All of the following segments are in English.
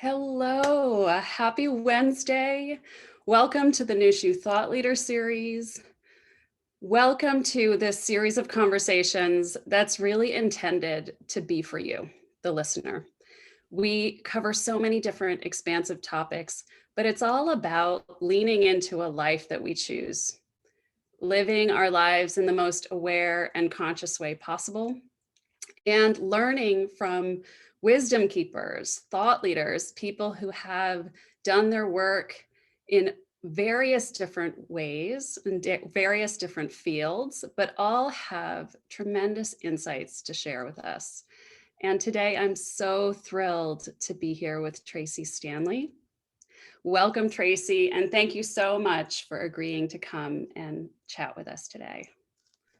Hello, happy Wednesday. Welcome to the Nushu Thought Leader series. Welcome to this series of conversations that's really intended to be for you, the listener. We cover so many different expansive topics, but it's all about leaning into a life that we choose, living our lives in the most aware and conscious way possible, and learning from wisdom keepers, thought leaders, people who have done their work in various different ways and various different fields, but all have tremendous insights to share with us. And today I'm so thrilled to be here with Tracee Stanley. Welcome, Tracee, and thank you so much for agreeing to come and chat with us today.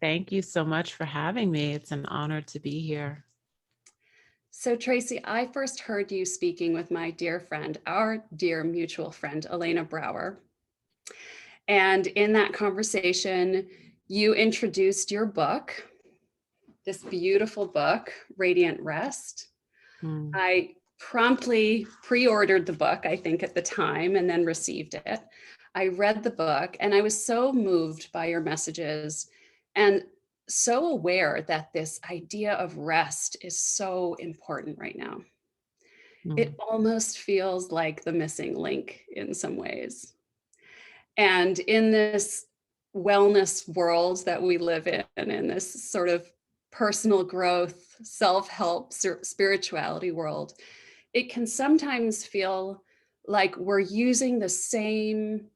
Thank you so much for having me. It's an honor to be here. So Tracee, I first heard you speaking with my dear friend, our dear mutual friend, Elena Brower. And in that conversation, you introduced your book, this beautiful book, Radiant Rest. I promptly pre-ordered the book, I think at the time, and then received it. I read the book and I was so moved by your messages and so aware that this idea of rest is so important right now. It almost feels like the missing link in some ways. And in this wellness world that we live in this sort of personal growth, self-help, spirituality world, it can sometimes feel like we're using the same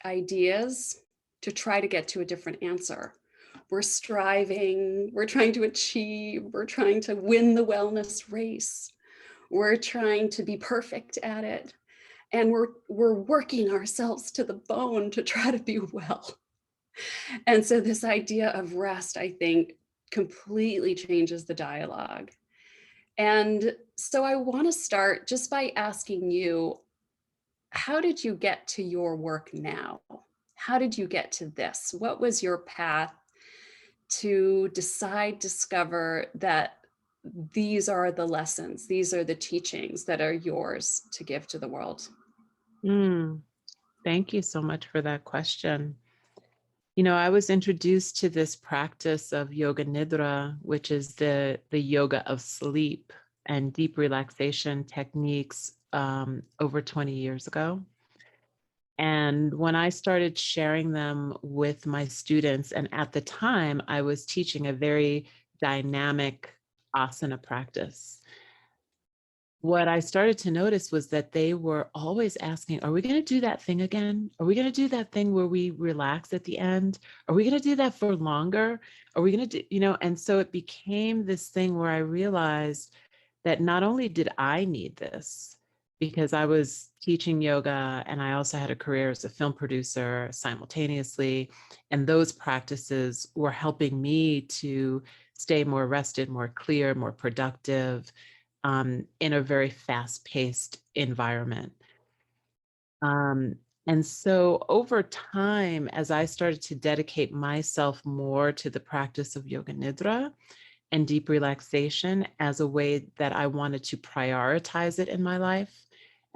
ideas to try to get to a different answer. We're striving, we're trying to achieve, we're trying to win the wellness race. We're trying to be perfect at it. And we're working ourselves to the bone to try to be well. And so this idea of rest, I think, completely changes the dialogue. And so I want to start just by asking you, how did you get to your work now? How did you get to this? What was your path to discover that these are the lessons, these are the teachings that are yours to give to the world? Thank you so much for that question. You know, I was introduced to this practice of Yoga Nidra, which is the yoga of sleep and deep relaxation techniques over 20 years ago. And when I started sharing them with my students, and at the time I was teaching a very dynamic asana practice, what I started to notice was that they were always asking, are we going to do that thing again? Are we going to do that thing where we relax at the end? Are we going to do that for longer? Are we going to do, and so it became this thing where I realized that not only did I need this, because I was teaching yoga and I also had a career as a film producer simultaneously, and those practices were helping me to stay more rested, more clear, more productive, in a very fast-paced environment. And so over time, as I started to dedicate myself more to the practice of Yoga Nidra and deep relaxation as a way that I wanted to prioritize it in my life,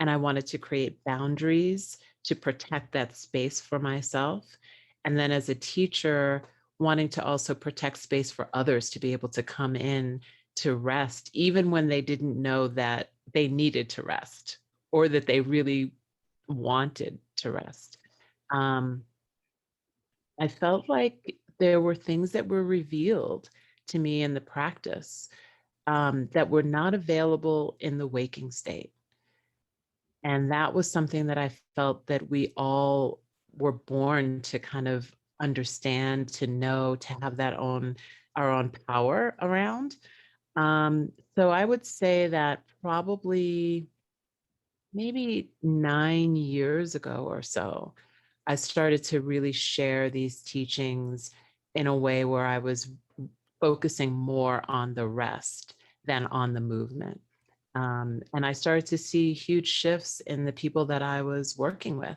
and I wanted to create boundaries to protect that space for myself. And then as a teacher, wanting to also protect space for others to be able to come in to rest, even when they didn't know that they needed to rest or that they really wanted to rest. I felt like there were things that were revealed to me in the practice that were not available in the waking state. And that was something that I felt that we all were born to kind of understand, to know, to have our own power around. So I would say that probably maybe 9 years ago or so, I started to really share these teachings in a way where I was focusing more on the rest than on the movement. And I started to see huge shifts in the people that I was working with.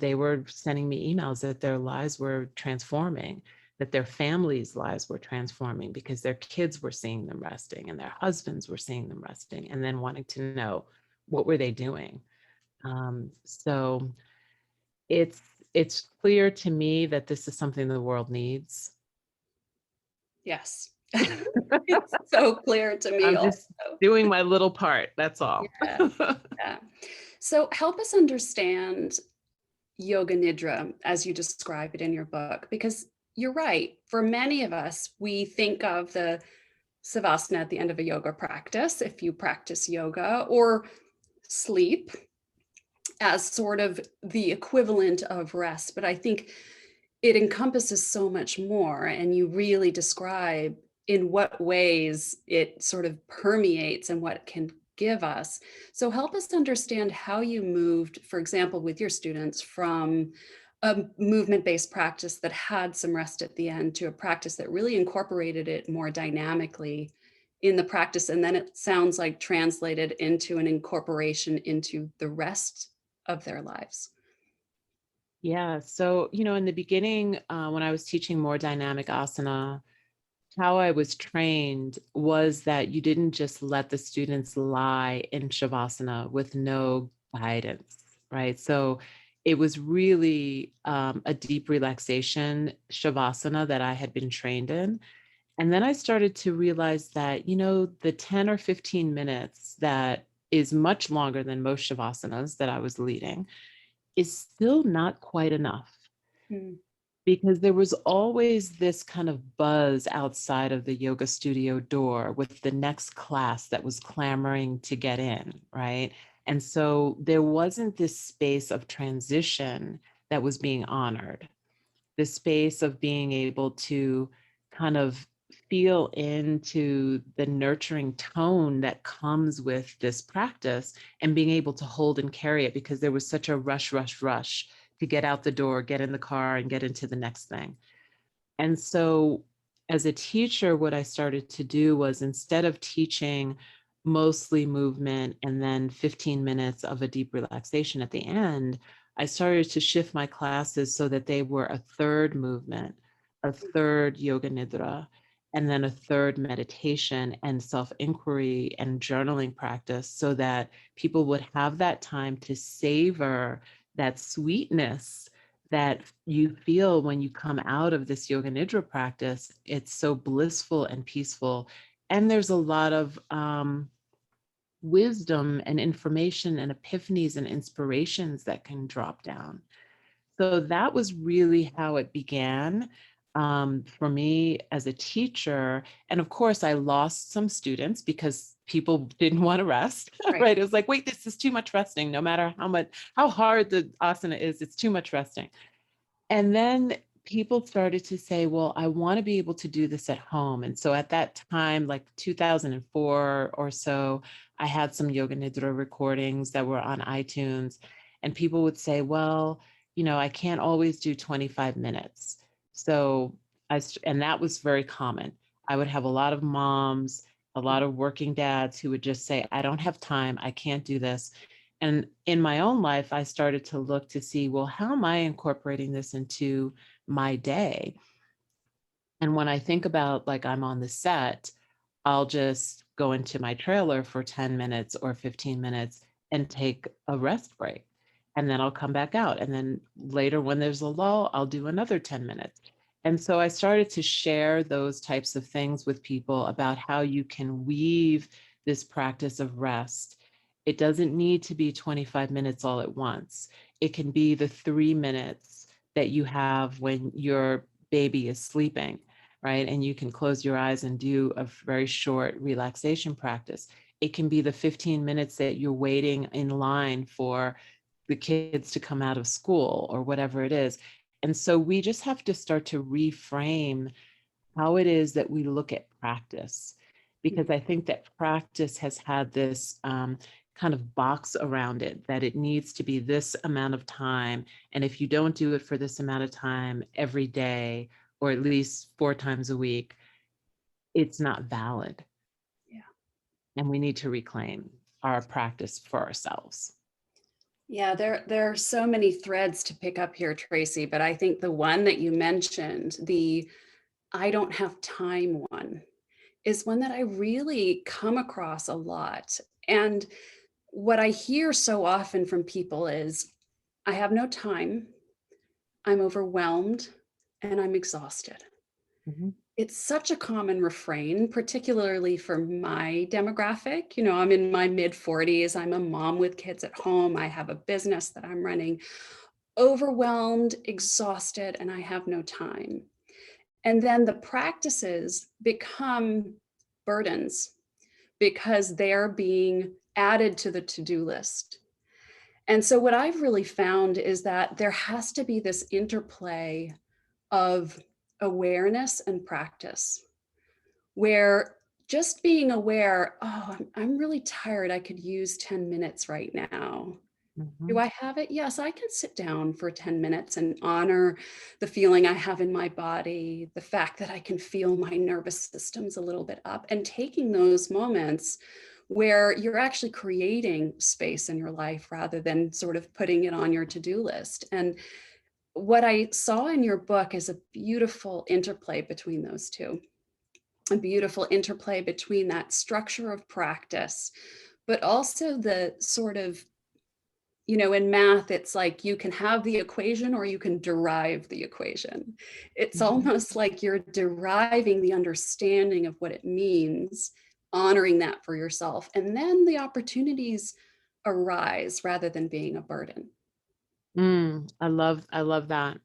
They were sending me emails that their lives were transforming, that their families' lives were transforming because their kids were seeing them resting and their husbands were seeing them resting, and then wanting to know, what were they doing? So it's it's clear to me that this is something the world needs. Yes. It's so clear to me I'm just also. doing my little part, that's all. Yeah, yeah. So help us understand Yoga Nidra as you describe it in your book, because you're right. For many of us, we think of the savasana at the end of a yoga practice, if you practice yoga, or sleep as sort of the equivalent of rest. But I think it encompasses so much more, and you really describe in what ways it sort of permeates and what it can give us. So help us understand how you moved, for example, with your students from a movement-based practice that had some rest at the end to a practice that really incorporated it more dynamically in the practice. And then it sounds like translated into an incorporation into the rest of their lives. Yeah, so, in the beginning, when I was teaching more dynamic asana, how I was trained was that you didn't just let the students lie in shavasana with no guidance, right? So it was really a deep relaxation shavasana that I had been trained in. And then I started to realize that, the 10 or 15 minutes that is much longer than most shavasanas that I was leading is still not quite enough, Mm, because there was always this kind of buzz outside of the yoga studio door with the next class that was clamoring to get in, right? And so there wasn't this space of transition that was being honored, the space of being able to kind of feel into the nurturing tone that comes with this practice and being able to hold and carry it, because there was such a rush, rush, rush to get out the door, get in the car, and get into the next thing. And so, as a teacher, what I started to do was, instead of teaching mostly movement and then 15 minutes of a deep relaxation at the end, I started to shift my classes so that they were a third movement, a third yoga nidra, and then a third meditation and self inquiry and journaling practice, so that people would have that time to savor that sweetness that you feel when you come out of this yoga nidra practice. It's so blissful and peaceful. And there's a lot of wisdom and information and epiphanies and inspirations that can drop down. So that was really how it began for me as a teacher. And of course, I lost some students because people didn't want to rest, right. right? It was like, wait, this is too much resting. No matter how hard the asana is, it's too much resting. And then people started to say, well, I want to be able to do this at home. And so at that time, like 2004 or so, I had some Yoga Nidra recordings that were on iTunes. And people would say, well, I can't always do 25 minutes. So and that was very common. I would have a lot of moms, a lot of working dads who would just say, I don't have time, I can't do this. And in my own life, I started to look to see, well, how am I incorporating this into my day? And when I think about, like, I'm on the set, I'll just go into my trailer for 10 minutes or 15 minutes and take a rest break. And then I'll come back out. And then later, when there's a lull, I'll do another 10 minutes. And so I started to share those types of things with people about how you can weave this practice of rest. It doesn't need to be 25 minutes all at once. It can be the 3 minutes that you have when your baby is sleeping, right? And you can close your eyes and do a very short relaxation practice. It can be the 15 minutes that you're waiting in line for the kids to come out of school or whatever it is. And so we just have to start to reframe how it is that we look at practice, because I think that practice has had this kind of box around it, that it needs to be this amount of time. And if you don't do it for this amount of time every day, or at least 4 times a week, it's not valid. Yeah. And we need to reclaim our practice for ourselves. Yeah, there are so many threads to pick up here, Tracee, but I think the one that you mentioned, the I don't have time one, is one that I really come across a lot. And what I hear so often from people is, I have no time, I'm overwhelmed, and I'm exhausted. Mhm. It's such a common refrain, particularly for my demographic. You know, I'm in my mid 40s. I'm a mom with kids at home. I have a business that I'm running. Overwhelmed, exhausted, and I have no time. And then the practices become burdens because they're being added to the to-do list. And so what I've really found is that there has to be this interplay of awareness and practice, where just being aware, oh, I'm really tired. I could use 10 minutes right now. Do Mhm. I have it? Yes, I can sit down for 10 minutes and honor the feeling I have in my body, the fact that I can feel my nervous system's a little bit up, and taking those moments where you're actually creating space in your life rather than sort of putting it on your to-do list. And what I saw in your book is a beautiful interplay between those two, a beautiful interplay between that structure of practice, but also the sort of, you know, in math, it's like you can have the equation or you can derive the equation. It's Mhm. almost like you're deriving the understanding of what it means, honoring that for yourself, and then the opportunities arise rather than being a burden. I love that.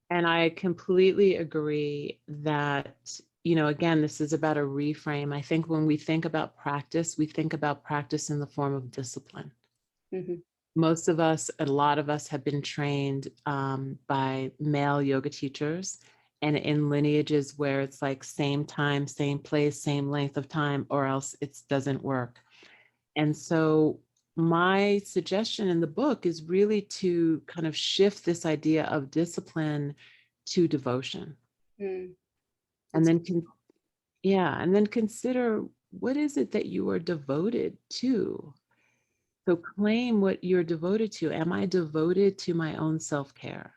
And I completely agree that, again, this is about a reframe. I think when we think about practice, we think about practice in the form of discipline. Mhm. Most of us, a lot of us have been trained by male yoga teachers and in lineages where it's like same time, same place, same length of time, or else it doesn't work. And so my suggestion in the book is really to kind of shift this idea of discipline to devotion. Mm, And that's then yeah, and then consider, what is it that you are devoted to? So claim what you're devoted to. Am I devoted to my own self-care?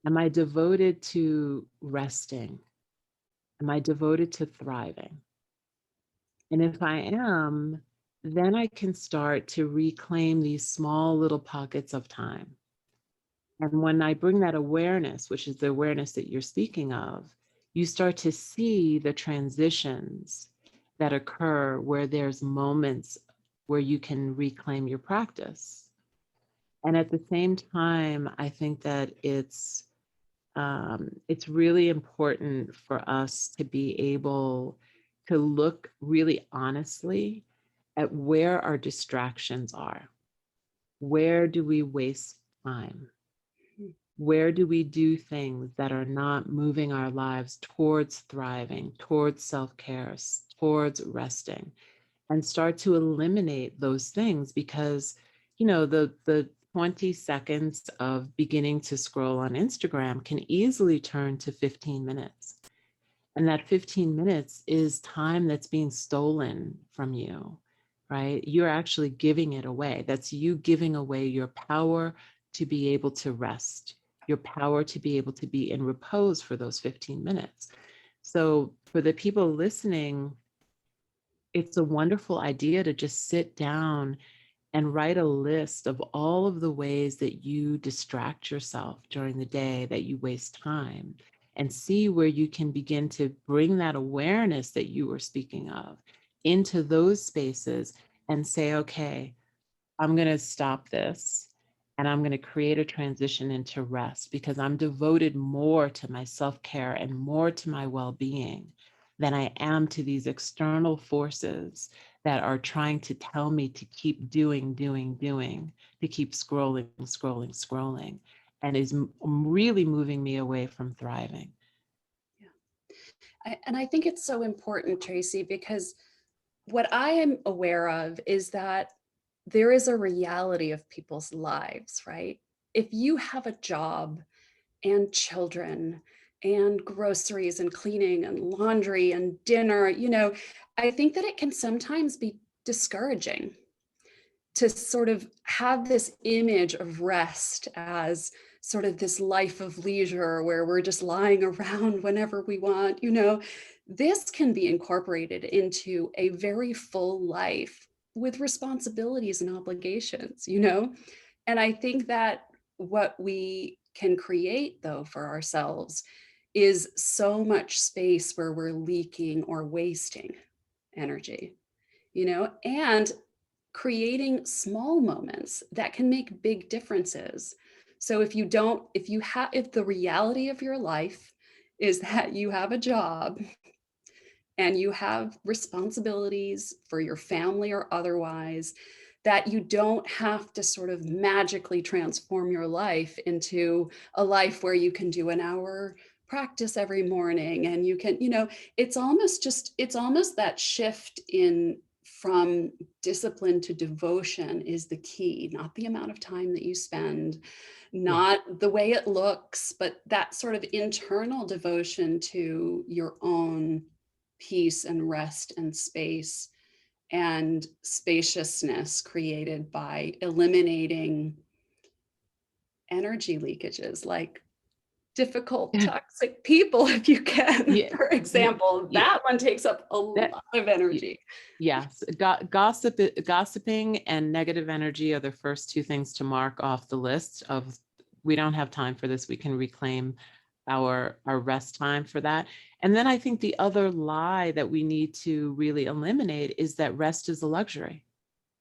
Am I devoted to resting? Am I devoted to thriving? And if I am, then I can start to reclaim these small little pockets of time. And when I bring that awareness, which is the awareness that you're speaking of, you start to see the transitions that occur where there's moments where you can reclaim your practice. And at the same time, I think that it's really important for us to be able to look really honestly at where our distractions are. Where do we waste time? mm, Where do we do things that are not moving our lives towards thriving, towards self-care, towards resting, and start to eliminate those things? Because, the 20 seconds of beginning to scroll on Instagram can easily turn to 15 minutes. And that 15 minutes is time that's being stolen from you, right? You're actually giving it away. That's you giving away your power to be able to rest, your power to be able to be in repose for those 15 minutes. So for the people listening, it's a wonderful idea to just sit down and write a list of all of the ways that you distract yourself during the day, that you waste time, and see where you can begin to bring that awareness that you were speaking of into those spaces and say, okay, I'm going to stop this and I'm going to create a transition into rest because I'm devoted more to my self-care and more to my well-being than I am to these external forces that are trying to tell me to keep doing, to keep scrolling, scrolling, scrolling, and is really moving me away from thriving. yeah. And I think it's so important, Tracee, because what I am aware of is that there is a reality of people's lives, right? If you have a job and children and groceries and cleaning and laundry and dinner, you know, I think that it can sometimes be discouraging to sort of have this image of rest as sort of this life of leisure where we're just lying around whenever we want, you know. This can be incorporated into a very full life with responsibilities and obligations, you know? And I think that what we can create though for ourselves is so much space where we're leaking or wasting energy, you know, and creating small moments that can make big differences. So if the reality of your life is that you have a job and you have responsibilities for your family or otherwise, that you don't have to sort of magically transform your life into a life where you can do an hour practice every morning and you can, you know, it's almost that shift in from discipline to devotion is the key, not the amount of time that you spend, Yeah. not the way it looks, but that sort of internal devotion to your own peace and rest and space and spaciousness created by eliminating energy leakages like difficult, toxic people, if you can. Yeah. For Yeah. example, Yeah. that one takes up a That, lot of y- energy. yes. Gossiping and negative energy are the first two things to mark off the list of, we don't have time for this. We can reclaim our rest time for that. And then I think the other lie that we need to really eliminate is that rest is a luxury,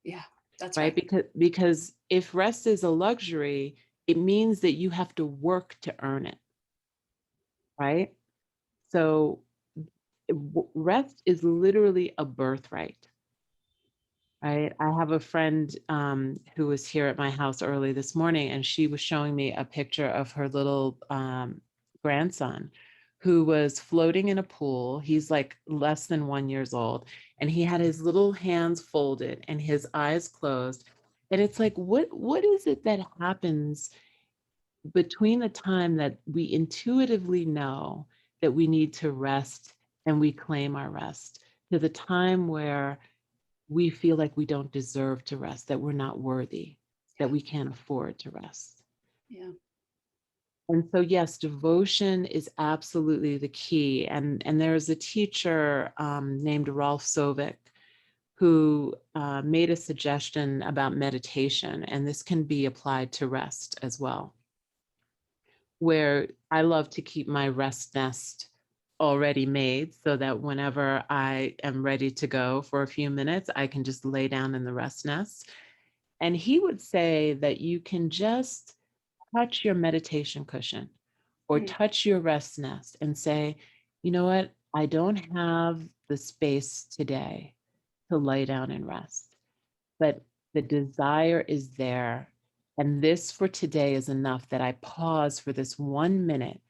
Yeah, that's right? right. Because if rest is a luxury, it means that you have to work to earn it, right? So rest is literally a birthright, right? I have a friend who was here at my house early this morning, and she was showing me a picture of her little grandson who was floating in a pool. He's like less than 1 years old, and he had his little hands folded and his eyes closed. And it's like, what is it that happens between the time that we intuitively know that we need to rest and we claim our rest to the time where we feel like we don't deserve to rest, that we're not worthy, Yeah, that we can't afford to rest? yeah. And so, yes, devotion is absolutely the key. And there's a teacher named Rolf Sovic who made a suggestion about meditation, and this can be applied to rest as well, where I love to keep my rest nest already made so that whenever I am ready to go for a few minutes, I can just lay down in the rest nest. And he would say that you can just touch your meditation cushion or Mm, touch your rest nest and say, you know what? I don't have the space today to lay down and rest, but the desire is there. And this for today is enough that I pause for this 1 minute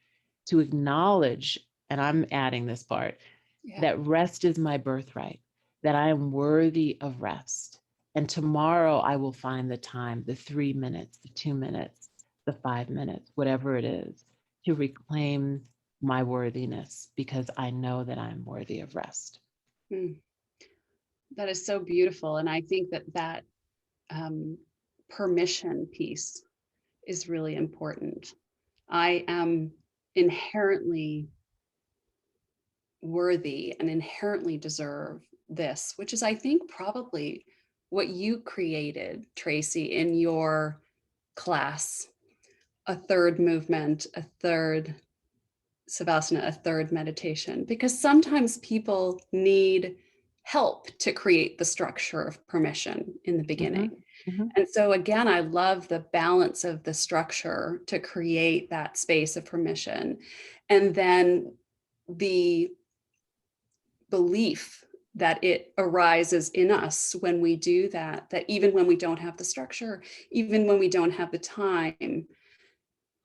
to acknowledge, and I'm adding this part, yeah. that rest is my birthright, that I am worthy of rest. And tomorrow I will find the time, the 3 minutes, the 2 minutes, the 5 minutes, whatever it is, to reclaim my worthiness because I know that I'm worthy of rest. Mm, that is so beautiful. And I think that permission piece is really important. I am inherently worthy and inherently deserve this, which is, I think, probably what you created, Tracee, in your class, a third movement, a third Savasana, a third meditation, because sometimes people need help to create the structure of permission in the Mm-hmm, beginning. mm-hmm. And so, again, I love the balance of the structure to create that space of permission. And then the belief that it arises in us when we do that, that even when we don't have the structure, even when we don't have the time,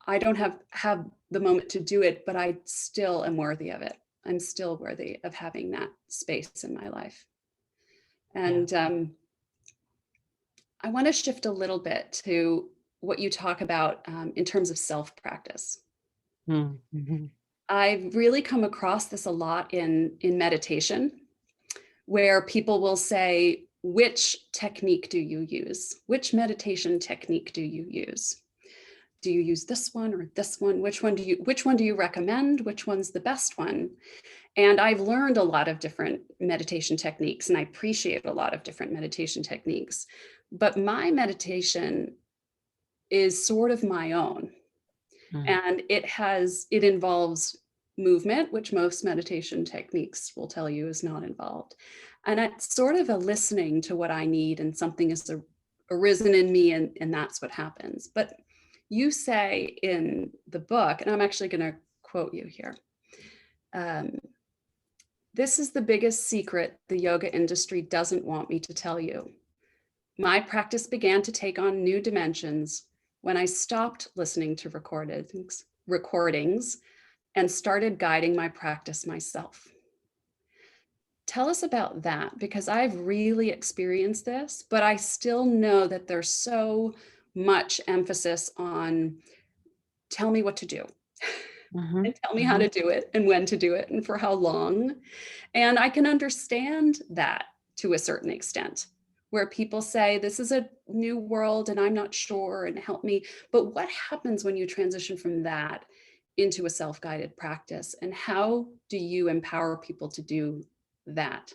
I don't have the moment to do it, but I still am worthy of it. I'm still worthy of having that space in my life. Yeah. And I want to shift a little bit to what you talk about in terms of self practice. Mm-hmm. I've really come across this a lot in meditation, where people will say, which technique do you use? Which meditation technique do you use? do you use this one or this one? Which one do you recommend? Which one's the best one? And I've learned a lot of different meditation techniques, and I appreciate a lot of different meditation techniques. But my meditation is sort of my own. Mm. And it involves movement, which most meditation techniques will tell you is not involved. And it's sort of a listening to what I need, and something has arisen in me, and that's what happens. But you say in the book, and I'm actually going to quote you here. This is the biggest secret the yoga industry doesn't want me to tell you. My practice began to take on new dimensions when I stopped listening to recordings and started guiding my practice myself. Tell us about that, because I've really experienced this, but I still know that there's so much emphasis on tell me what to do Mhm, and tell me how mhm, to do it and when to do it and for how long. And I can understand that to a certain extent, where people say, this is a new world and I'm not sure and help me. But what happens when you transition from that into a self-guided practice? And how do you empower people to do that?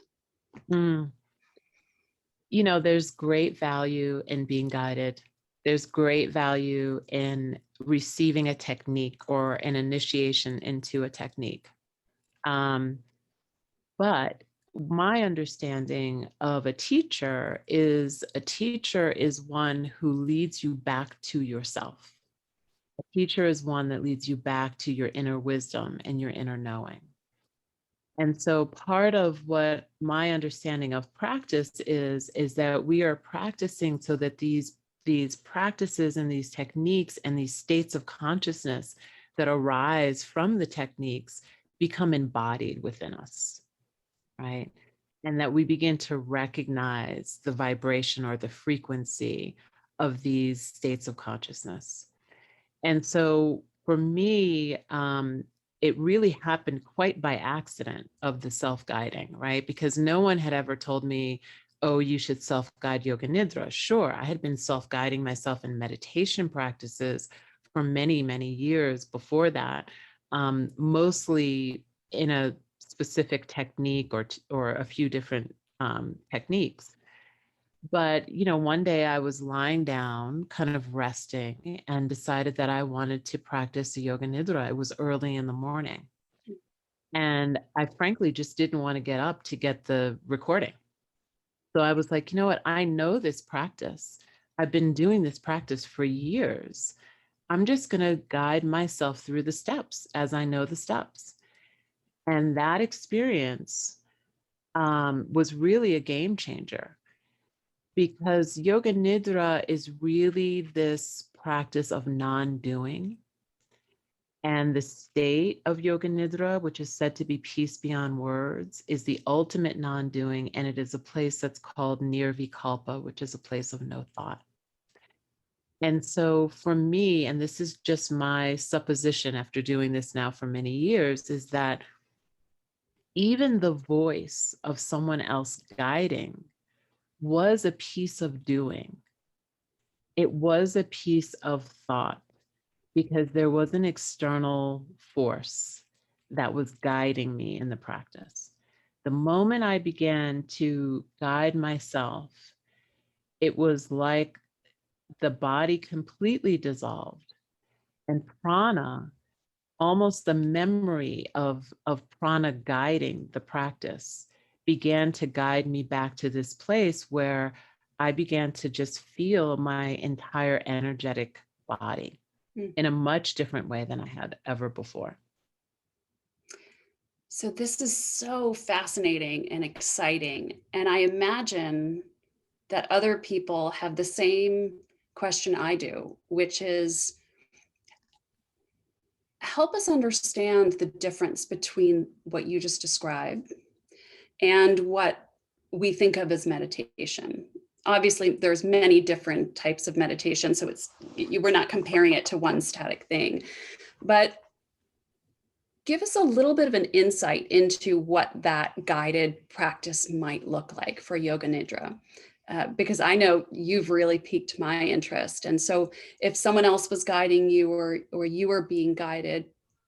mm. You know, there's great value in being guided. There's great value in receiving a technique or an initiation into a technique. Um, but my understanding of a teacher is one who leads you back to yourself. A teacher is one that leads you back to your inner wisdom and your inner knowing. And so part of what my understanding of practice is that we are practicing so that these practices and these techniques and these states of consciousness that arise from the techniques become embodied within us, right? And that we begin to recognize the vibration or the frequency of these states of consciousness. And so for me, it really happened quite by accident of the self-guiding, right? Because no one had ever told me, oh, you should self-guide Yoga Nidra. Sure, I had been self-guiding myself in meditation practices for many, many years before that, mostly in a specific technique or a few different techniques. But, you know, one day I was lying down, kind of resting, and decided that I wanted to practice the Yoga Nidra. It was early in the morning. And I frankly just didn't want to get up to get the recording. So I was like, you know what? I know this practice. I've been doing this practice for years. I'm just going to guide myself through the steps as I know the steps. And that experience was really a game changer, because Yoga Nidra is really this practice of non-doing. And the state of Yoga Nidra, which is said to be peace beyond words, is the ultimate non-doing. And it is a place that's called Nirvikalpa, which is a place of no thought. And so for me, and this is just my supposition after doing this now for many years, is that even the voice of someone else guiding was a piece of doing. It was a piece of thought, because there was an external force that was guiding me in the practice. The moment I began to guide myself, it was like the body completely dissolved, and prana, almost the memory of prana guiding the practice, began to guide me back to this place where I began to just feel my entire energetic body in a much different way than I had ever before. So this is so fascinating and exciting. And I imagine that other people have the same question I do, which is help us understand the difference between what you just described and what we think of as meditation. Obviously, there's many different types of meditation, so we're not comparing it to one static thing. But give us a little bit of an insight into what that guided practice might look like for Yoga Nidra. because I know you've really piqued my interest. And so if someone else was guiding you, or you were being guided,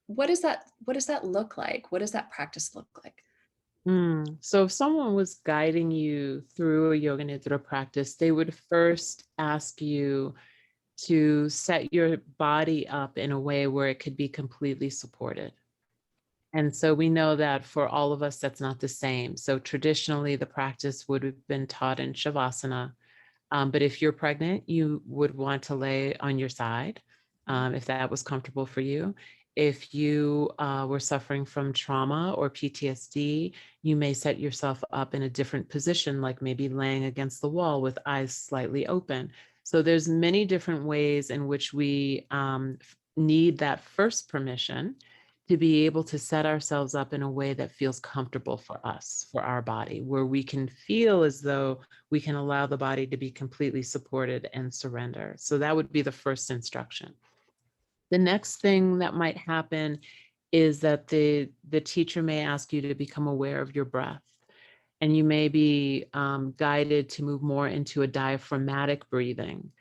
what does that look like? What does that practice look like? So if someone was guiding you through a Yoga Nidra practice, they would first ask you to set your body up in a way where it could be completely supported. And so we know that for all of us, that's not the same. So traditionally, the practice would have been taught in Shavasana. But if you're pregnant, you would want to lay on your side, if that was comfortable for you. If you were suffering from trauma or PTSD, you may set yourself up in a different position, like maybe laying against the wall with eyes slightly open. So there's many different ways in which we need that first permission to be able to set ourselves up in a way that feels comfortable for us, for our body, where we can feel as though we can allow the body to be completely supported and surrender. So that would be the first instruction. The next thing that might happen is that the teacher may ask you to become aware of your breath. And you may be guided to move more into a diaphragmatic breathing,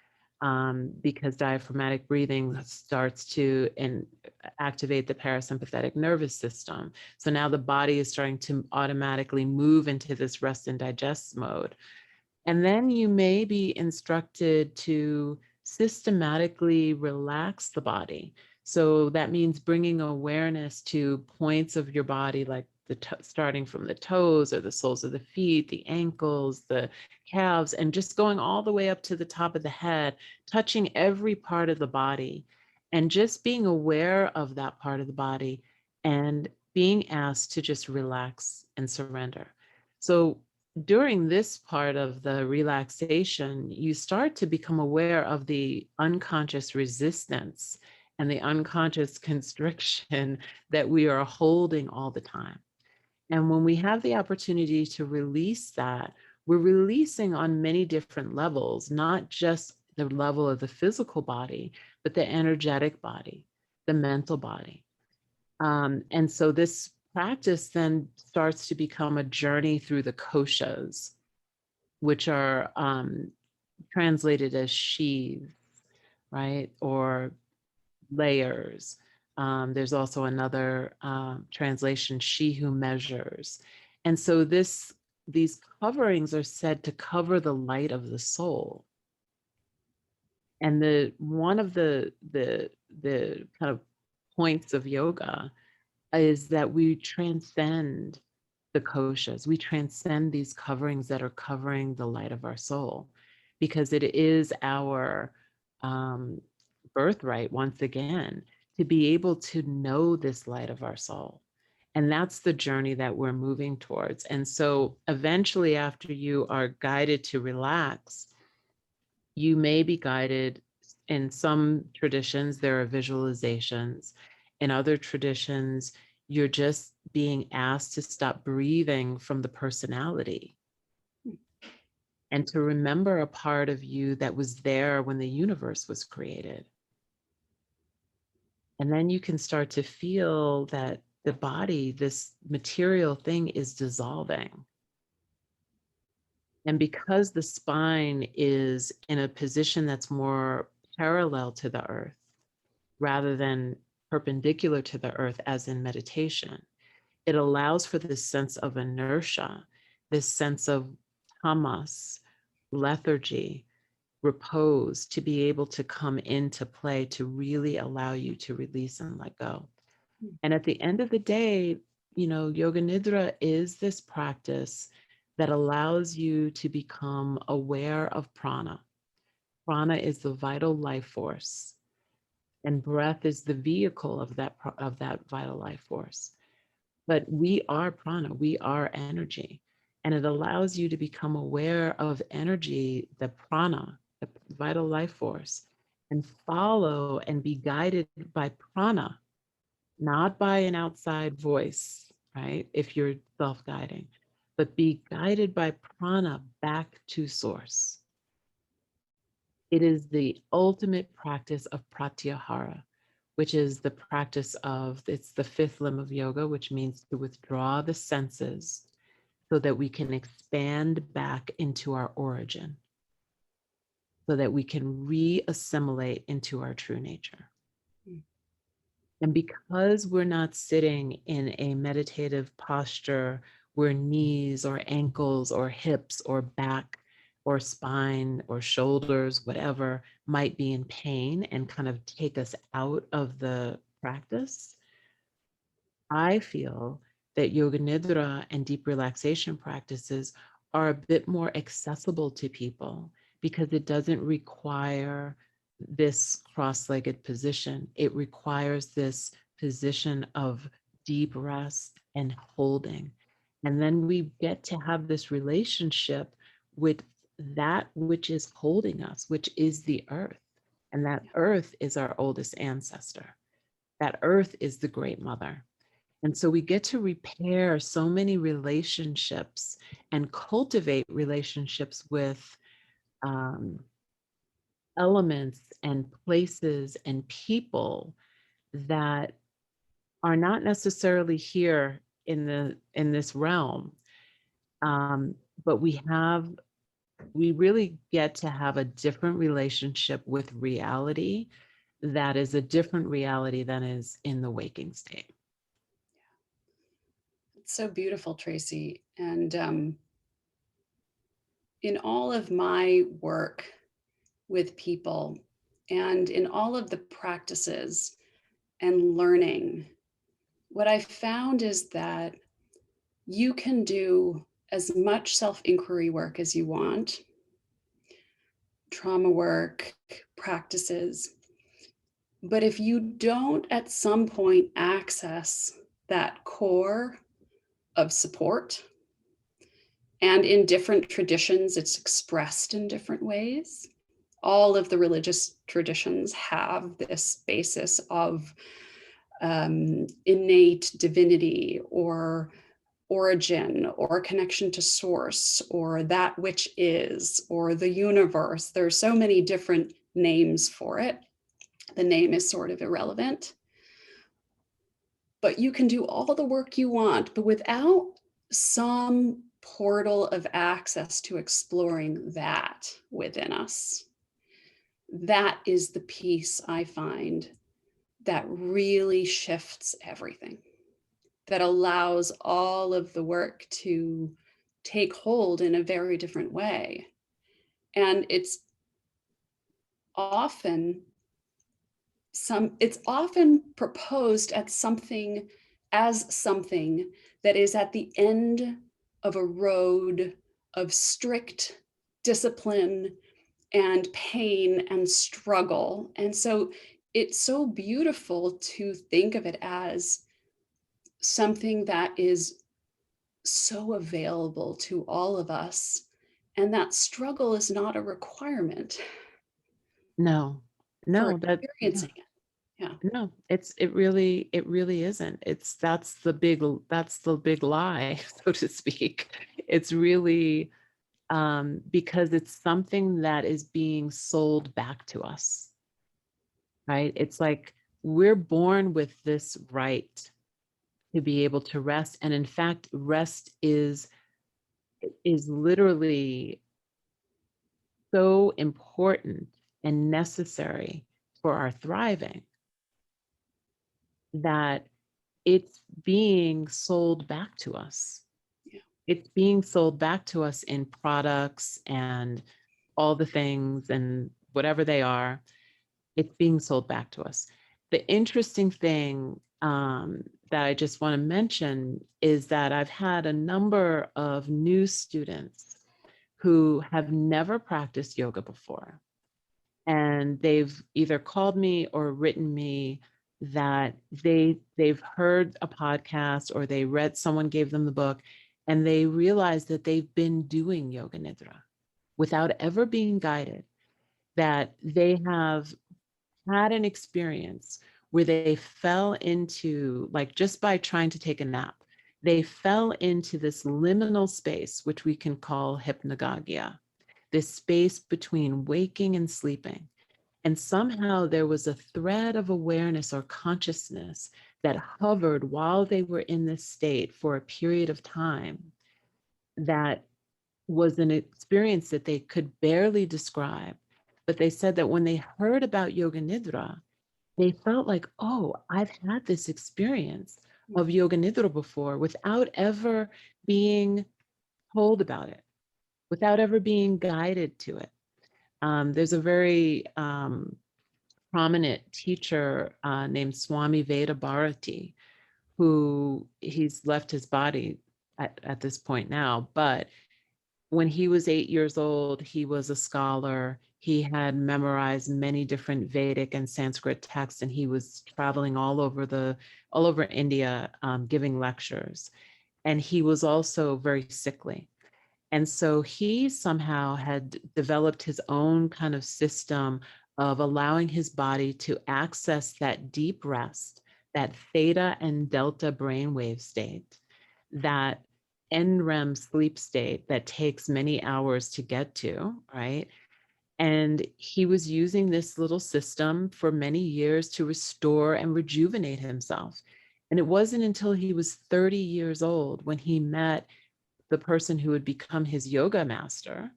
because diaphragmatic breathing starts to activate the parasympathetic nervous system. So now the body is starting to automatically move into this rest and digest mode. And then you may be instructed to systematically relax the body. So that means bringing awareness to points of your body, like starting from the toes or the soles of the feet, the ankles, the calves, and just going all the way up to the top of the head, touching every part of the body, and just being aware of that part of the body and being asked to just relax and surrender. So during this part of the relaxation, you start to become aware of the unconscious resistance and the unconscious constriction that we are holding all the time. And when we have the opportunity to release that, we're releasing on many different levels, not just the level of the physical body, but the energetic body, the mental body. And so this practice then starts to become a journey through the koshas, which are translated as sheaths, right? Or layers. There's also another translation, she who measures. And so these coverings are said to cover the light of the soul. And one of the kind of points of yoga is that we transcend the koshas. We transcend these coverings that are covering the light of our soul, because it is our birthright, once again, to be able to know this light of our soul. And that's the journey that we're moving towards. And so eventually, after you are guided to relax, you may be guided. In some traditions, there are visualizations. In other traditions, you're just being asked to stop breathing from the personality and to remember a part of you that was there when the universe was created. And then you can start to feel that the body, this material thing, is dissolving. And because the spine is in a position that's more parallel to the earth rather than perpendicular to the earth, as in meditation, it allows for this sense of inertia, this sense of tamas, lethargy, repose, to be able to come into play, to really allow you to release and let go. And at the end of the day, Yoga Nidra is this practice that allows you to become aware of prana. Prana is the vital life force, and breath is the vehicle of that vital life force. But we are prana, we are energy. And it allows you to become aware of energy, the prana, the vital life force, and follow and be guided by prana, not by an outside voice, right? If you're self-guiding, but be guided by prana back to source. It is the ultimate practice of pratyahara, which is the practice of, it's the fifth limb of yoga, which means to withdraw the senses so that we can expand back into our origin, so that we can re-assimilate into our true nature. Mm. And because we're not sitting in a meditative posture where knees or ankles or hips or back or spine or shoulders, whatever, might be in pain and kind of take us out of the practice, I feel that Yoga Nidra and deep relaxation practices are a bit more accessible to people because it doesn't require this cross-legged position. It requires this position of deep rest and holding. And then we get to have this relationship with that which is holding us, which is the earth. And that earth is our oldest ancestor. That earth is the great mother. And so we get to repair so many relationships and cultivate relationships with elements and places and people that are not necessarily here in this realm. But we really get to have a different relationship with reality that is a different reality than is in the waking state. It's so beautiful, Tracee. And in all of my work with people and in all of the practices and learning, what I found is that you can do as much self-inquiry work as you want, trauma work, practices. But if you don't at some point access that core of support, and in different traditions, it's expressed in different ways. All of the religious traditions have this basis of innate divinity or origin or connection to source or that which is or the universe. There are so many different names for it. The name is sort of irrelevant. But you can do all the work you want, but without some portal of access to exploring that within us, that is the piece I find that really shifts everything, that allows all of the work to take hold in a very different way. And it's often proposed at something as something that is at the end of a road of strict discipline and pain and struggle. And so it's so beautiful to think of it as something that is so available to all of us. And that struggle is not a requirement No, for no, that, yeah. experiencing it. Yeah. No, it really isn't. That's the big lie, so to speak. It's really because it's something that is being sold back to us, right? It's like we're born with this right to be able to rest. And in fact, rest is literally so important and necessary for our thriving that it's being sold back to us. Yeah. It's being sold back to us in products and all the things and whatever they are. It's being sold back to us. The interesting thing that I just want to mention is that I've had a number of new students who have never practiced yoga before. And they've either called me or written me that they've heard a podcast or they read, someone gave them the book, and they realized that they've been doing Yoga Nidra without ever being guided, that they have had an experience where they fell into, like just by trying to take a nap, they fell into this liminal space, which we can call hypnagogia, this space between waking and sleeping. And somehow there was a thread of awareness or consciousness that hovered while they were in this state for a period of time that was an experience that they could barely describe. But they said that when they heard about Yoga Nidra, they felt like, oh, I've had this experience of Yoga Nidra before without ever being told about it, without ever being guided to it. There's a very prominent teacher named Swami Veda Bharati, who he's left his body at this point now, but when he was 8 years old, he was a scholar. He had memorized many different Vedic and Sanskrit texts, and he was traveling all over India, giving lectures. And he was also very sickly. And so he somehow had developed his own kind of system of allowing his body to access that deep rest, that theta and delta brainwave state, that NREM sleep state that takes many hours to get to, right? And he was using this little system for many years to restore and rejuvenate himself. And it wasn't until he was 30 years old when he met the person who would become his yoga master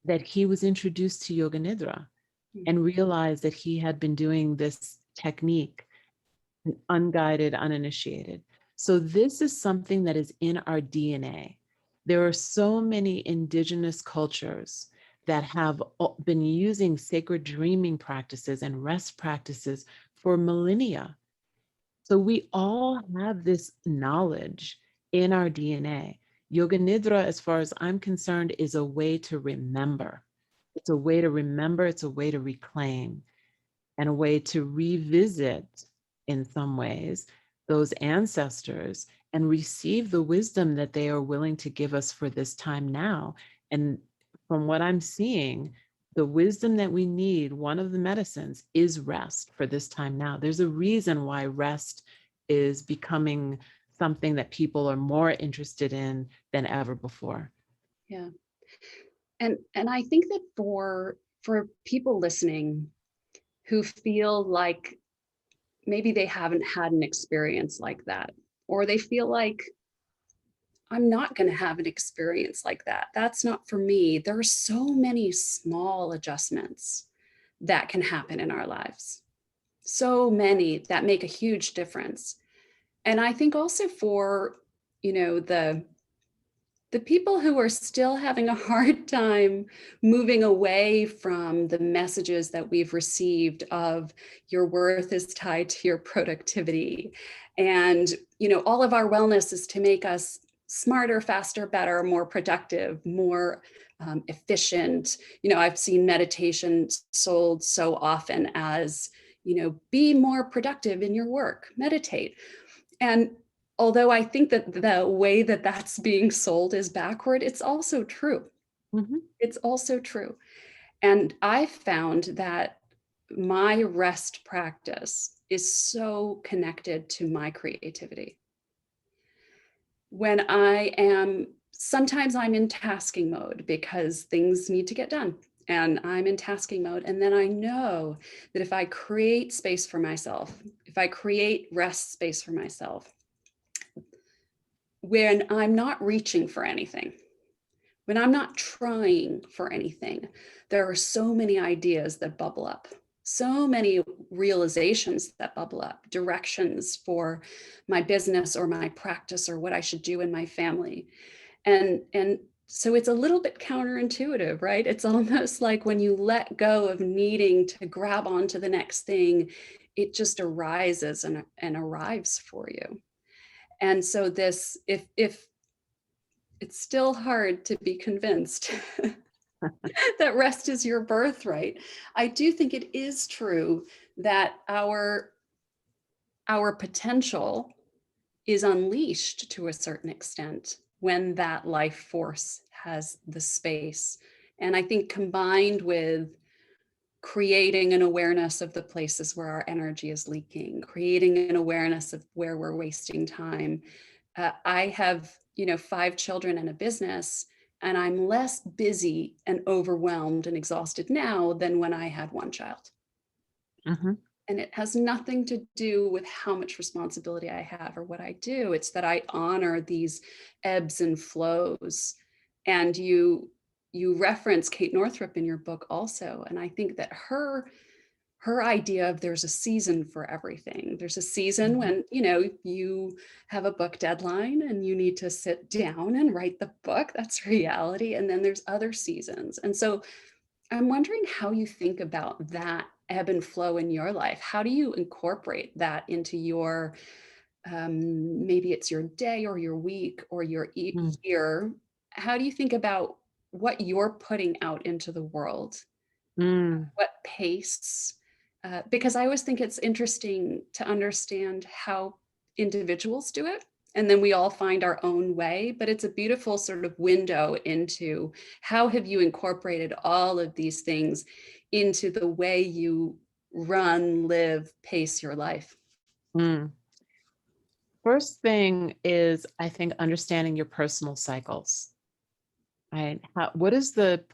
that he was introduced to Yoga Nidra and realized that he had been doing this technique unguided, uninitiated. So this is something that is in our DNA. There are so many indigenous cultures that have been using sacred dreaming practices and rest practices for millennia. So we all have this knowledge in our DNA. Yoga Nidra, as far as I'm concerned, is a way to remember. It's a way to remember, it's a way to reclaim, and a way to revisit, in some ways, those ancestors and receive the wisdom that they are willing to give us for this time now. And from what I'm seeing, the wisdom that we need, one of the medicines is rest for this time now. There's a reason why rest is becoming something that people are more interested in than ever before. Yeah. And I think that for people listening who feel like maybe they haven't had an experience like that, or they feel like I'm not going to have an experience like that. That's not for me. There are so many small adjustments that can happen in our lives. So many that make a huge difference. And I think also for, the people who are still having a hard time moving away from the messages that we've received of your worth is tied to your productivity, and all of our wellness is to make us smarter, faster, better, more productive, more efficient. I've seen meditation sold so often as, be more productive in your work, meditate. And although I think that the way that that's being sold is backward, it's also true. Mm-hmm. It's also true. And I found that my rest practice is so connected to my creativity. When sometimes I'm in tasking mode because things need to get done. And I'm in tasking mode. And then I know that if I create space for myself, if I create rest space for myself, when I'm not reaching for anything, when I'm not trying for anything, there are so many ideas that bubble up, so many realizations that bubble up, directions for my business or my practice or what I should do in my family. And so it's a little bit counterintuitive, right? It's almost like when you let go of needing to grab onto the next thing, it just arises and arrives for you. And so this, if it's still hard to be convinced that rest is your birthright, I do think it is true that our potential is unleashed to a certain extent when that life force has the space. And I think combined with creating an awareness of the places where our energy is leaking, creating an awareness of where we're wasting time. I have, 5 children and a business, and I'm less busy and overwhelmed and exhausted now than when I had one child. Mm-hmm. And it has nothing to do with how much responsibility I have or what I do. It's that I honor these ebbs and flows. And you reference Kate Northrup in your book also. And I think that her idea of there's a season for everything. There's a season Mhm. when, you know, you have a book deadline and you need to sit down and write the book. That's reality. And then there's other seasons. And so I'm wondering how you think about that ebb and flow in your life. How do you incorporate that into your, maybe it's your day or your week or your Mm, year? How do you think about what you're putting out into the world? mm, What pace? Because I always think it's interesting to understand how individuals do it. And then we all find our own way, but it's a beautiful sort of window into how have you incorporated all of these things into the way you run, live, pace your life. mm. First thing is, I think, understanding your personal cycles. Right. What is the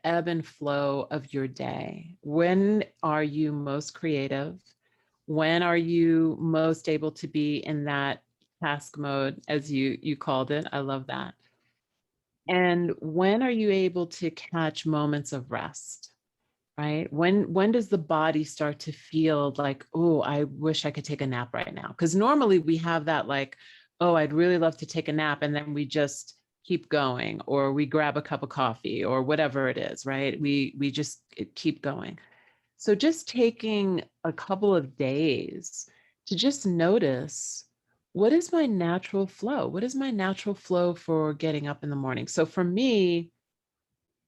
ebb and flow of your day? When are you most creative? When are you most able to be in that task mode, as you called it? I love that. And when are you able to catch moments of rest? Right? When does the body start to feel like, oh, I wish I could take a nap right now? Because normally we have that like, oh, I'd really love to take a nap, and then we just keep going, or we grab a cup of coffee, or whatever it is, right? We just keep going. So just taking a couple of days to just notice, what is my natural flow? What is my natural flow for getting up in the morning? So for me,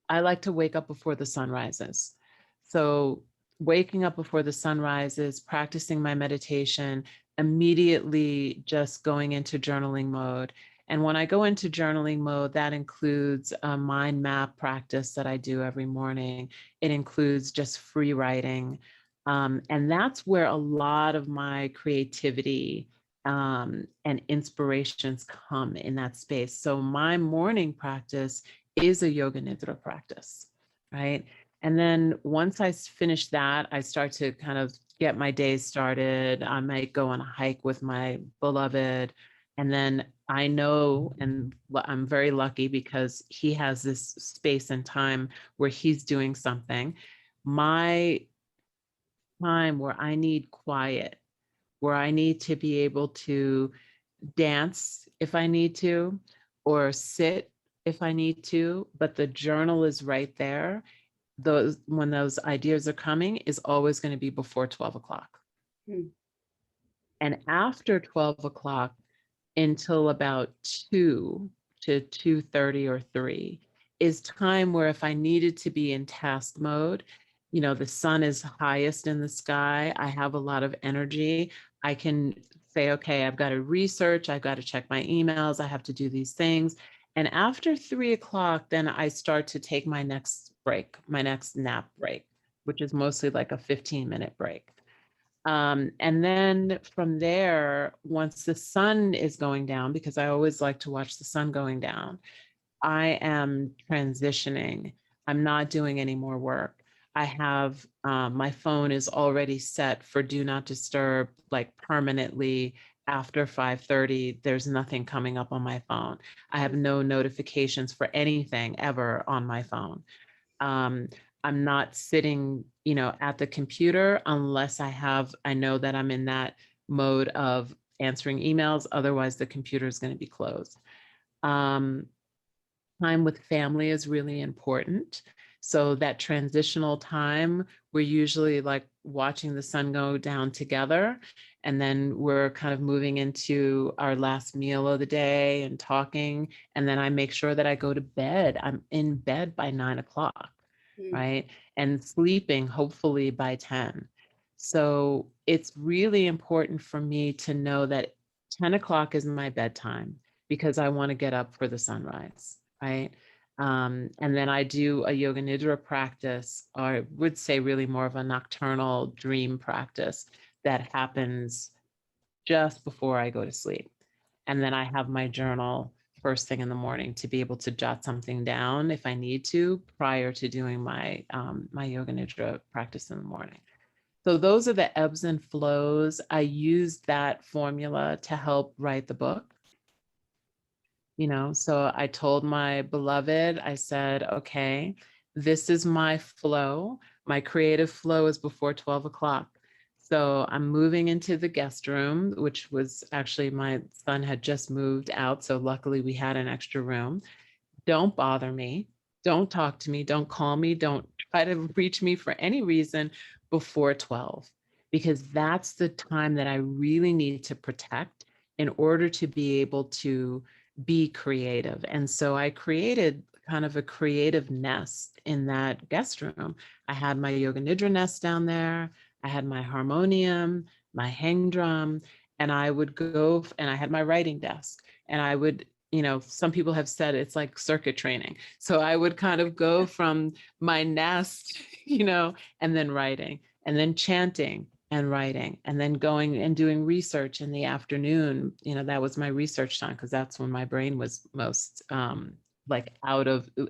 I like to wake up before the sun rises. So, waking up before the sun rises, practicing my meditation, immediately just going into journaling mode. And when I go into journaling mode, that includes a mind map practice that I do every morning. It includes just free writing. And that's where a lot of my creativity and inspirations come in that space. So, my morning practice is a yoga nidra practice, right? And then once finish that, I start to kind of get my day started. I might go on a hike with my beloved. And then I know, and I'm very lucky because he has this space and time where he's doing something. My time where I need quiet, where I need to be able to dance if I need to, or sit if I need to, but the journal is right there. Those when those ideas are coming is always going to be before 12 o'clock. Hmm. And after 12 o'clock until about 2 to 2:30 or 3 is time where if I needed to be in task mode, the sun is highest in the sky, I have a lot of energy, I can say, okay, I've got to research, I've got to check my emails, I have to do these things. And after 3 o'clock, then I start to take my next break, my next nap break, which is mostly like a 15-minute break. And then from there, once the sun is going down, because I always like to watch the sun going down, I am transitioning. I'm not doing any more work. I have my phone is already set for do not disturb, like permanently after 5:30. There's nothing coming up on my phone. I have no notifications for anything ever on my phone. Um, I'm not sitting, at the computer unless I know that I'm in that mode of answering emails. Otherwise, the computer is going to be closed. Um, Time with family is really important. So that transitional time, we're usually like watching the sun go down together. And then we're kind of moving into our last meal of the day and talking. And then I make sure that I go to bed. I'm in bed by 9 o'clock, Hmm. right? And sleeping hopefully by 10. So it's really important for me to know that 10 o'clock is my bedtime because I want to get up for the sunrise, right? And then I do a yoga nidra practice, or I would say really more of a nocturnal dream practice that happens just before I go to sleep. And then I have my journal first thing in the morning to be able to jot something down if I need to prior to doing my yoga nidra practice in the morning. So those are the ebbs and flows. I used that formula to help write the book. So I told my beloved, I said, okay, this is my flow. My creative flow is before 12 o'clock. So I'm moving into the guest room, which was actually my son had just moved out. So luckily we had an extra room. Don't bother me. Don't talk to me. Don't call me. Don't try to reach me for any reason before 12, because that's the time that I really need to protect in order to be able to be creative. And so I created kind of a creative nest in that guest room. I had my Yoga Nidra nest down there. I had my harmonium, my hang drum, and I would go and I had my writing desk, and I would, some people have said it's like circuit training. So I would kind of go from my nest, and then writing, and then chanting and writing, and then going and doing research in the afternoon. That was my research time, because that's when my brain was most like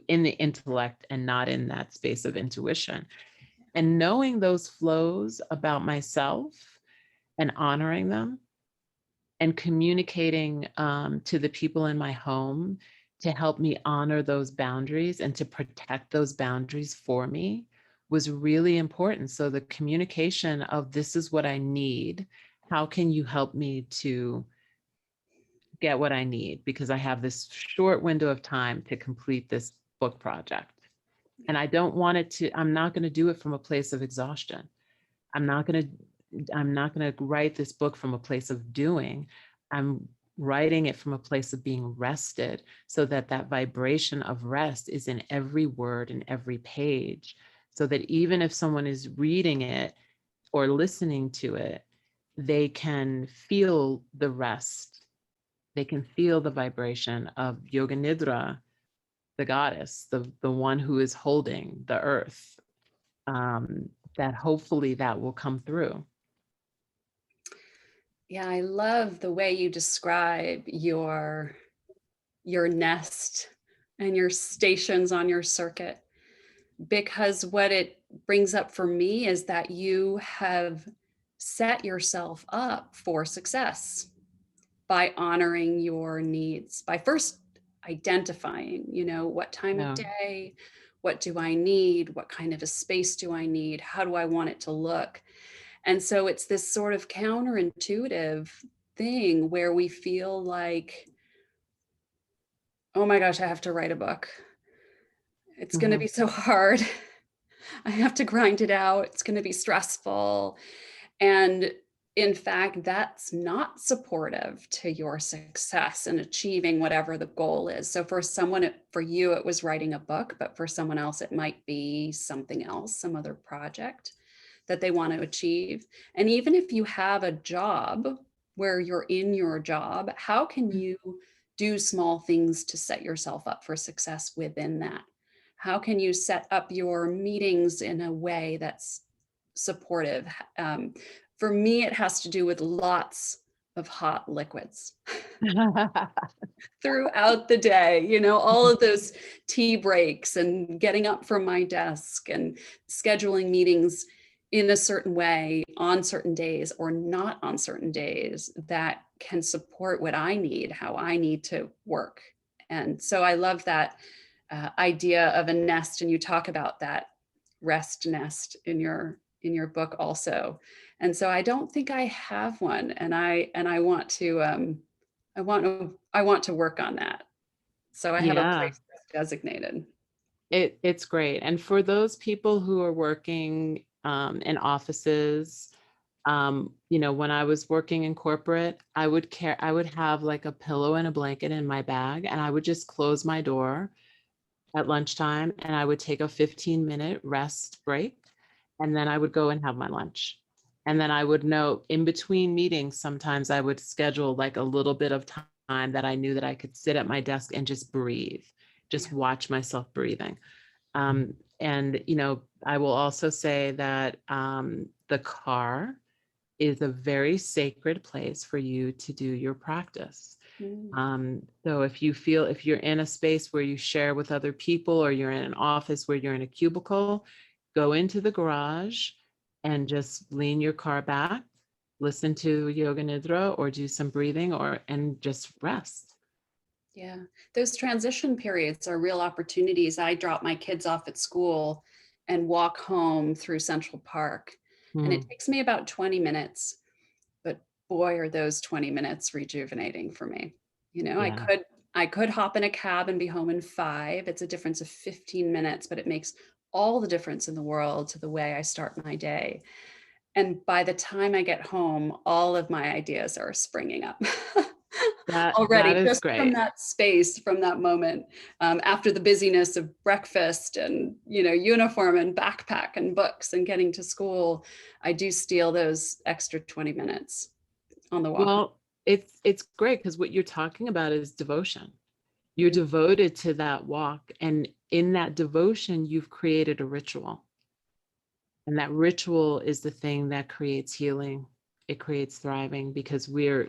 in the intellect and not in that space of intuition. And knowing those flows about myself and honoring them and communicating to the people in my home to help me honor those boundaries and to protect those boundaries for me was really important. So the communication of, this is what I need. How can you help me to get what I need? Because I have this short window of time to complete this book project. And I don't want it to, I'm not going to do it from a place of exhaustion. I'm not going to write this book from a place of doing. I'm writing it from a place of being rested, so that that vibration of rest is in every word and every page, so that even if someone is reading it or listening to it, they can feel the rest. They can feel the vibration of Yoga Nidra, the goddess, the one who is holding the earth, that hopefully that will come through. Yeah, I love the way you describe your nest and your stations on your circuit, because what it brings up for me is that you have set yourself up for success by honoring your needs, by first identifying, what time of Yeah. day, what do I need, what kind of a space do I need, how do I want it to look. And so it's this sort of counterintuitive thing where we feel like, oh my gosh, I have to write a book. It's going to be so hard. I have to grind it out. It's going to be stressful. And in fact, that's not supportive to your success in achieving whatever the goal is. So for you, it was writing a book, but for someone else, it might be something else, some other project that they want to achieve. And even if you have a job where you're in your job, how can you do small things to set yourself up for success within that? How can you set up your meetings in a way that's supportive? For me, it has to do with lots of hot liquids throughout the day, all of those tea breaks and getting up from my desk and scheduling meetings in a certain way on certain days or not on certain days that can support what I need, how I need to work. And so I love that idea of a nest, and you talk about that rest nest in your book also. And so I don't think I have one, and I want to I want to work on that. So I have a Yeah, place that's designated. it's great. And for those people who are working in offices, when I was working in corporate, I would have like a pillow and a blanket in my bag, and I would just close my door at lunchtime, and I would take a 15-minute rest break, and then I would go and have my lunch. And then I would know in between meetings, sometimes I would schedule like a little bit of time that I knew that I could sit at my desk and just breathe, just watch myself breathing. And, I will also say that the car is a very sacred place for you to do your practice. So if you're in a space where you share with other people, or you're in an office where you're in a cubicle, go into the garage, and just lean your car back, listen to Yoga Nidra or do some breathing and just rest. Yeah, those transition periods are real opportunities. I drop my kids off at school and walk home through Central Park, and it Hmm. takes me about 20 minutes, but boy, are those 20 minutes rejuvenating for me. You know, Yeah. I could hop in a cab and be home in 5. It's a difference of 15 minutes, but it makes all the difference in the world to the way I start my day. And by the time I get home, all of my ideas are springing up That already, is just from great. that space, from that moment, after the busyness of breakfast and, you know, uniform and backpack and books and getting to school. I do steal those extra 20 minutes on the walk home. Well, it's great because what you're talking about is devotion. You're Mm, devoted to that walk, and in that devotion, you've created a ritual. And that ritual is the thing that creates healing. It creates thriving because we're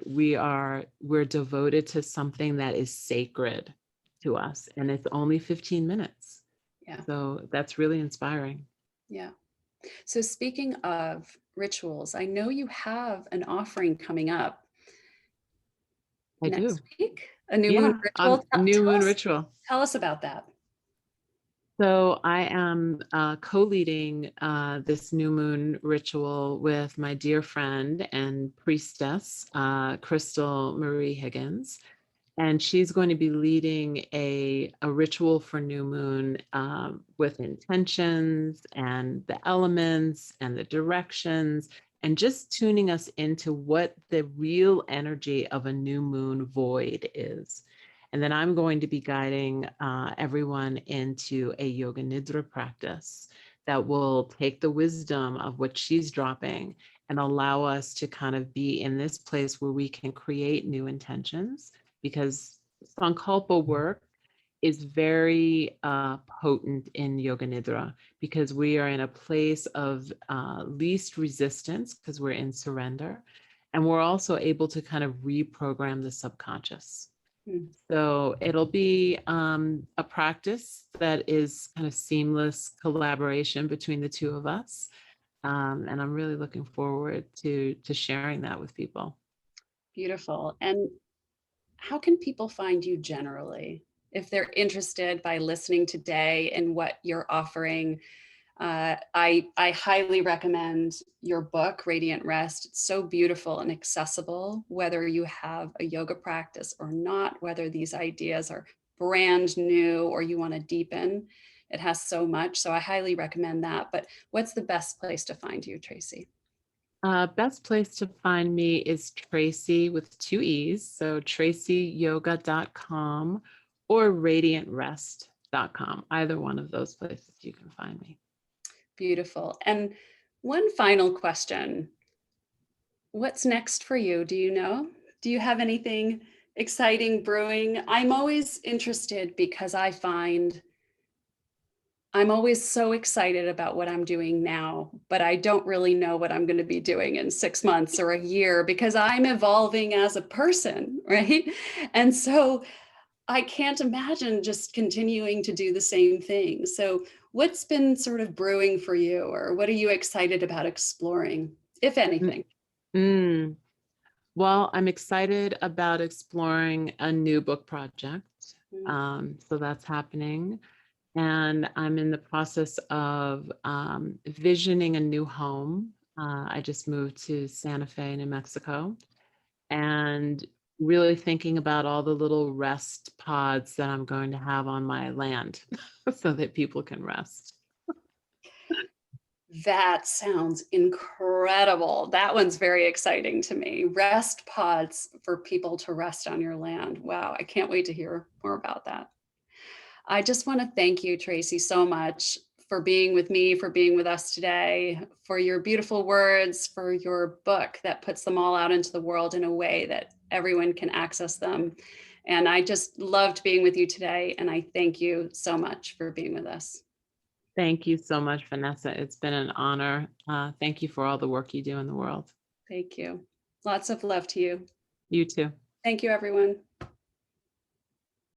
devoted to something that is sacred to us, and it's only 15 minutes. yeah, So that's really inspiring. yeah. So speaking of rituals, I know you have an offering coming up I do. next week, a new moon Yeah, ritual. on new moon ritual. Tell us about that. So I am co-leading this new moon ritual with my dear friend and priestess, Crystal Marie Higgins. And she's going to be leading a ritual for new moon with intentions and the elements and the directions, and just tuning us into what the real energy of a new moon void is. And then I'm going to be guiding everyone into a Yoga Nidra practice that will take the wisdom of what she's dropping and allow us to kind of be in this place where we can create new intentions, because Sankalpa work is very potent in Yoga Nidra because we are in a place of least resistance because we're in surrender. And we're also able to kind of reprogram the subconscious. Hmm. So it'll be a practice that is kind of seamless collaboration between the two of us. And I'm really looking forward to sharing that with people. Beautiful. And how can people find you generally if they're interested by listening today and what you're offering? I highly recommend your book, Radiant Rest. It's so beautiful and accessible, whether you have a yoga practice or not, whether these ideas are brand new or you want to deepen. It has so much. So I highly recommend that. But what's the best place to find you, Tracee? Best place to find me is Tracee with 2 E's. So traceeyoga.com or radiantrest.com. Either one of those places you can find me. Beautiful. And one final question. What's next for you? Do you know? Do you have anything exciting brewing? I'm always interested because I find I'm always so excited about what I'm doing now, but I don't really know what I'm going to be doing in 6 months or a year because I'm evolving as a person, right? And so I can't imagine just continuing to do the same thing. So, what's been sort of brewing for you, or what are you excited about exploring, if Mm, anything? mm. Well, I'm excited about exploring a new book project. Mm, So that's happening. And I'm in the process of visioning a new home. I just moved to Santa Fe, New Mexico, and really thinking about all the little rest pods that I'm going to have on my land so that people can rest. That sounds incredible. That one's very exciting to me. Rest pods for people to rest on your land. Wow, I can't wait to hear more about that. I just want to thank you, Tracee, so much for being with me, for being with us today, for your beautiful words, for your book that puts them all out into the world in a way that everyone can access them. And I just loved being with you today. And I thank you so much for being with us. Thank you so much, Vanessa. It's been an honor. Thank you for all the work you do in the world. Thank you. Lots of love to you. You too. Thank you, everyone.